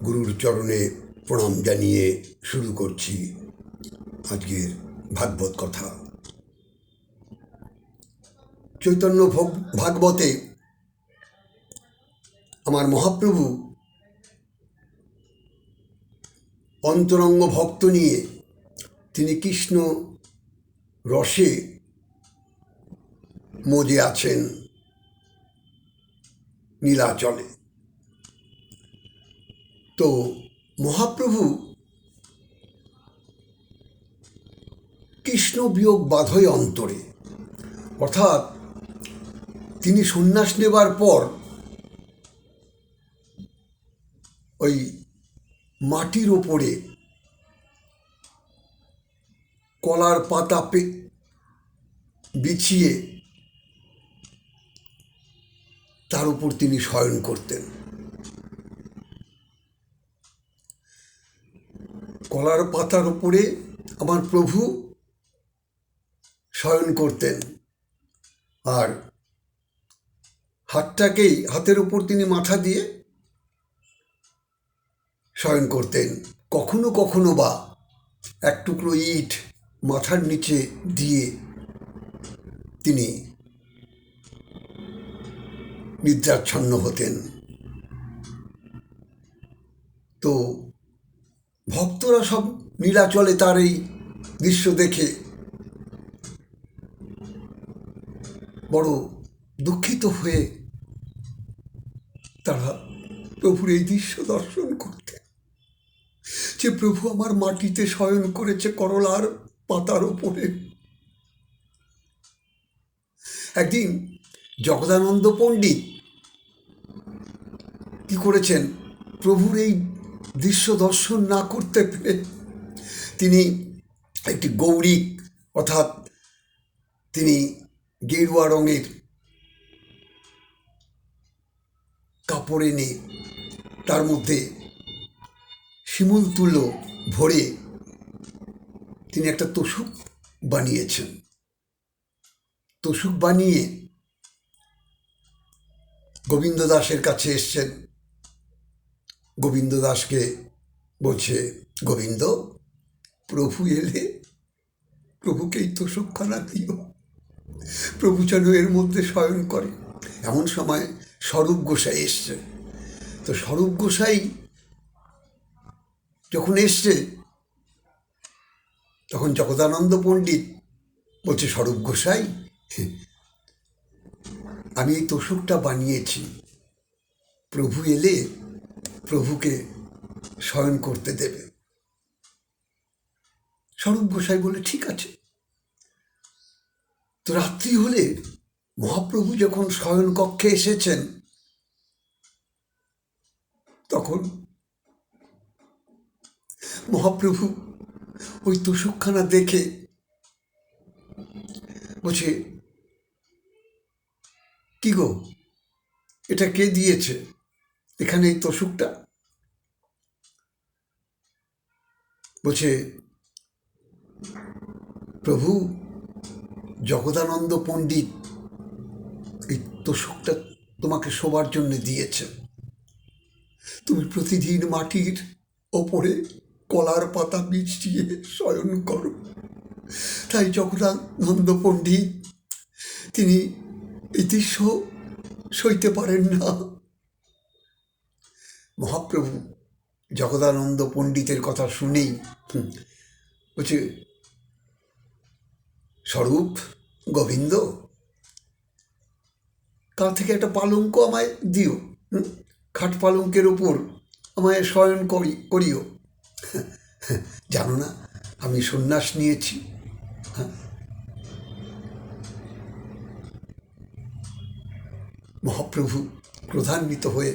গুরুর চরণে প্রণাম জানিয়ে শুরু করছি আজকের ভাগবত কথা। চৈতন্য ভাগবতে আমার মহাপ্রভু অন্তরঙ্গ ভক্ত নিয়ে তিনি কৃষ্ণ রসে মজে আছেন নীলাচলে। তো মহাপ্রভু কৃষ্ণ বিয়োগ বাধয় অন্তরে, অর্থাৎ তিনি সন্ন্যাস নেবার পর ওই মাটির ওপরে কলার পাতা বিছিয়ে তার উপর তিনি শয়ন করতেন। কলার পাতার উপরে আমার প্রভু শয়ন করতেন, আর হাতের উপর তিনি মাথা দিয়ে শয়ন করতেন। কখনো কখনো বা এক টুকরো ইট মাথার নিচে দিয়ে তিনি নিদ্রাচ্ছন্ন হতেন। তো ভক্তরা সব নীলাচলে তার এই দৃশ্য দেখে বড় দুঃখিত হয়ে তারা প্রভুর এই দৃশ্য দর্শন করতেন, যে প্রভু আমার মাটিতে শয়ন করেছে করলার পাতার ওপরে। একদিন জগদানন্দ পণ্ডিত কি করেছেন, প্রভুর এই দৃশ্য দর্শন না করতে পেরে তিনি একটি গৌরিক, অর্থাৎ তিনি গেরুয়া রঙের কাপড় এনে তার মধ্যে শিমুল তুলো ভরে তিনি একটা তোষক বানিয়েছেন। তোষক বানিয়ে গোবিন্দ দাসের কাছে এসছেন। গোবিন্দ দাসকে বলছে, গোবিন্দ, প্রভু এলে প্রভুকে এই তোষকখানা দিও, প্রভু যেন এর মধ্যে শয়ন করে। এমন সময় স্বরূপ গোসাই এসছে। তো স্বরূপ গোসাই যখন এসছে তখন জগদানন্দ পণ্ডিত বলছে, স্বরূপ গোসাই, আমি এই তোষকটা বানিয়েছি, প্রভু এলে প্রভুকে শয়ন করতে দেবে। স্বরূপ গোসাই বলে, ঠিক আছে। তো রাত্রি হলে মহাপ্রভু যখন শয়ন কক্ষে এসেছেন তখন মহাপ্রভু ওই তোষকখানা দেখে বলছে, কি গো, এটা কে দিয়েছে এখানে এই তোষকটা? বলছে, প্রভু জগদানন্দ পণ্ডিত এই তোষকটা তোমাকে শোবার জন্য দিয়েছে। তুমি প্রতিদিন মাটির ওপরে কলার পাতা বিছিয়ে শয়ন করো, তাই জগদানন্দ পণ্ডিত তিনি এই দৃশ্য সইতে পারেন না। মহাপ্রভু জগদানন্দ পণ্ডিতের কথা শুনেই বলছে, স্বরূপ গোবিন্দ, কাল থেকে একটা পালঙ্ক আমায় দিও, খাট পালঙ্কের ওপর আমায় শয়ন করিও। জানো না আমি সন্ন্যাস নিয়েছি। মহাপ্রভু ক্রোধান্বিত হয়ে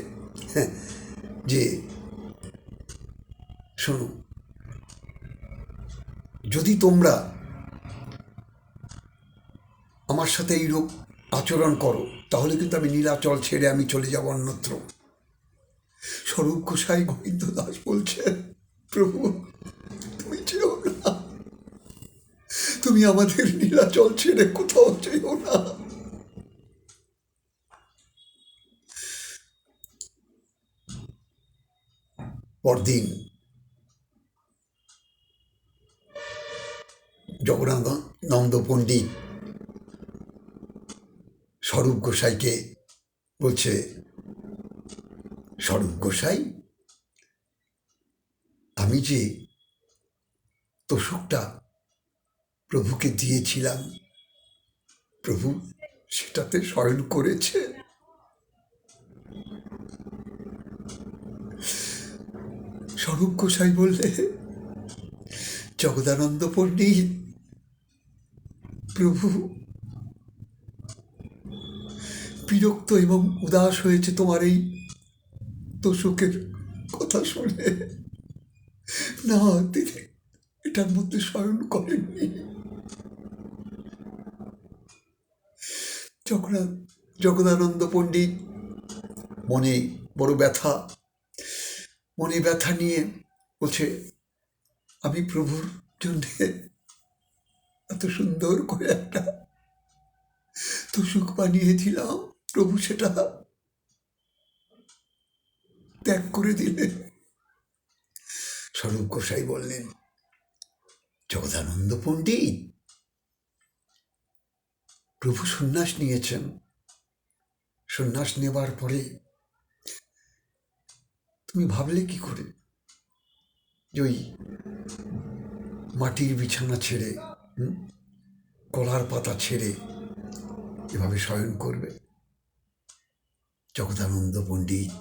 যে, শোনো, যদি তোমরা আমার সাথে এইরূপ আচরণ করো তাহলে কিন্তু আমি নীলাচল ছেড়ে আমি চলে যাব অন্যত্র। স্বরূপ গোসাই গোবিন্দ দাস বলছে, প্রভু তুমি তুমি আমাদের নীলাচল ছেড়ে কোথাও যেও না। পরদিন জগন্নাথ পণ্ডিত স্বরূপ গোসাইকে বলছে, স্বরূপ গোসাই, আমি যে তোষকটা প্রভুকে দিয়েছিলাম, প্রভু সেটাতে শয়ন করেছে। স্বরূপ গোসাই বললে, জগদানন্দ পণ্ডিত, প্রভু বিরক্ত এবং উদাস হয়েছে তোমার এই তোষকের কথা শুনে। না, তিনি এটার মধ্যে শয়ন করেননি। জগদানন্দ পণ্ডিত মনে বড় ব্যথা, মনে ব্যথা নিয়ে বলছে, আমি প্রভুর জন্যে এত সুন্দর করে একটা তোষক বানিয়েছিলাম, প্রভু সেটা ত্যাগ করে দিলেন। স্বরূপ গোসাই বললেন, জগদানন্দ পণ্ডিত, প্রভু সন্ন্যাস নিয়েছেন। সন্ন্যাস নেবার পরে তুমি ভাবলে কি করে যে ওই মাটির বিছানা ছেড়ে, কলার পাতা ছেড়ে এভাবে শয়ন করবে? জগদানন্দ পণ্ডিত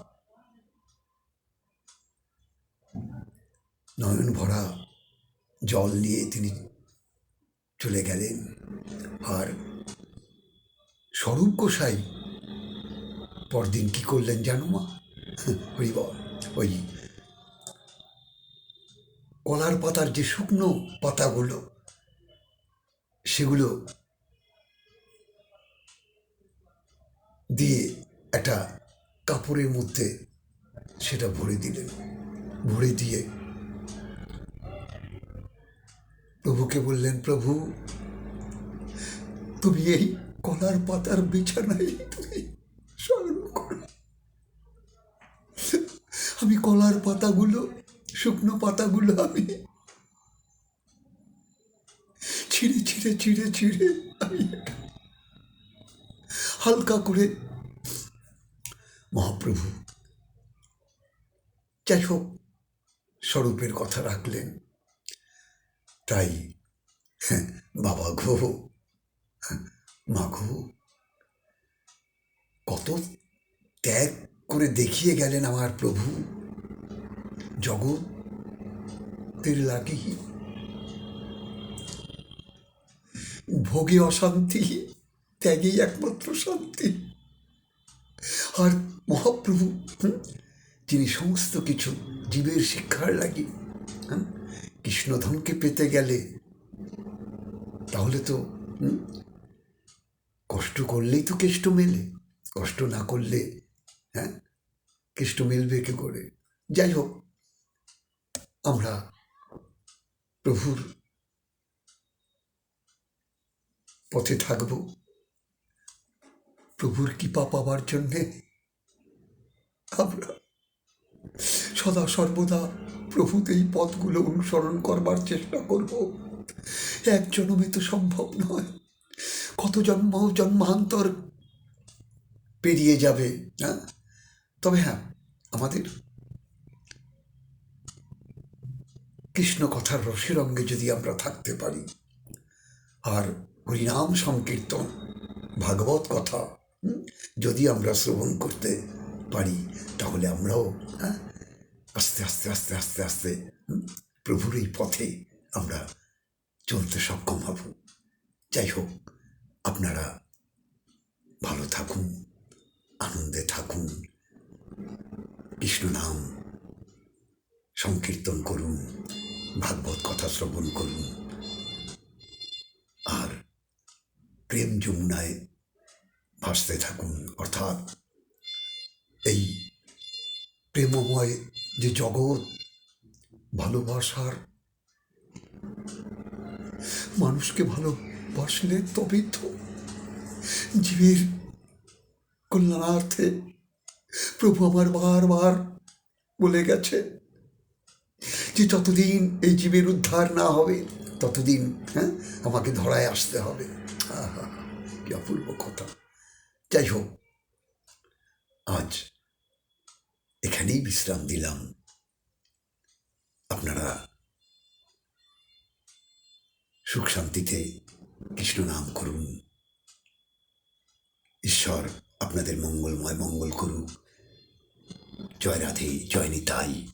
নয়ন ভরা জল নিয়ে তিনি চলে গেলেন। আর স্বরূপ গোসাই পরদিন কি করলেন জানো মা? ওই কলার পাতার যে শুকনো পাতাগুলো, সেগুলো দিয়ে একটা কাপড়ের মধ্যে সেটা ভরে দিলেন। ভরে দিয়ে প্রভুকে বললেন, প্রভু তুমি এই কলার পাতার বিছানায় তুমি শয়ন করো। আমি কলার পাতাগুলো, শুকনো পাতাগুলো আমি ছিঁড়ে ছিঁড়ে ছিঁড়ে ছিঁড়ে আমি হালকা করে, মহাপ্রভু যাই হোক স্বরূপের কথা রাখলেন। তাই বাবা ঘো, মা ঘো, কত ত্যাগ করে দেখিয়ে গেলেন আমার প্রভু জগতের লাগি। ভোগে অশান্তি, ত্যাগেই একমাত্র শান্তি। আর মহাপ্রভু যিনি সমস্ত কিছু জীবের শিক্ষার লাগি, কৃষ্ণধনকে পেতে গেলে তাহলে তো কষ্ট করলেই তো কেষ্ট মেলে, কষ্ট না করলে কেষ্ট মেলবে কি করে? যাই হোক, আমরা প্রভুর পথে থাকব, প্রভুর কৃপা পাবার জন্যে আমরা সদা সর্বদা প্রভুর এই পথগুলো অনুসরণ করবার চেষ্টা করব। এক জন্মে তো সম্ভব নয়, কত জন্মান্তর পেরিয়ে যাবে। তবে হ্যাঁ, আমাদের কৃষ্ণ কথার রসের অঙ্গে যদি আমরা থাকতে পারি, আর হরিনাম সংকীর্তন, ভাগবত কথা যদি আমরা শ্রবণ করতে পারি, তাহলে আমরাও আস্তে আস্তে আস্তে আস্তে আস্তে প্রভুর এই পথে আমরা চলতে সক্ষম হব। যাই হোক, আপনারা ভালো থাকুন, আনন্দে থাকুন, কৃষ্ণ নাম সংকীর্তন করুন, ভাগবত কথা শ্রবণ করুন, আর প্রেম যমুনায় ভাসতে থাকুন। অর্থাৎ এই প্রেমময় যে জগৎ, ভালোবাসার মানুষকে ভালোবাসলে তবেই তো জীবের কল্যাণার্থে প্রভু আমার বারবার বলে গেছে যে যতদিন এই জীবের উদ্ধার না হবে ততদিন আমাকে ধরায় আসতে হবে। আহা, কি অপূর্ব কথা। যাই হোক, আজ এখানেই বিশ্রাম দিলাম। আপনারা সুখ শান্তিতে কৃষ্ণ নাম করুন। ঈশ্বর আপনাদের মঙ্গল করুক। জয় রাধে, জয় নিতাই।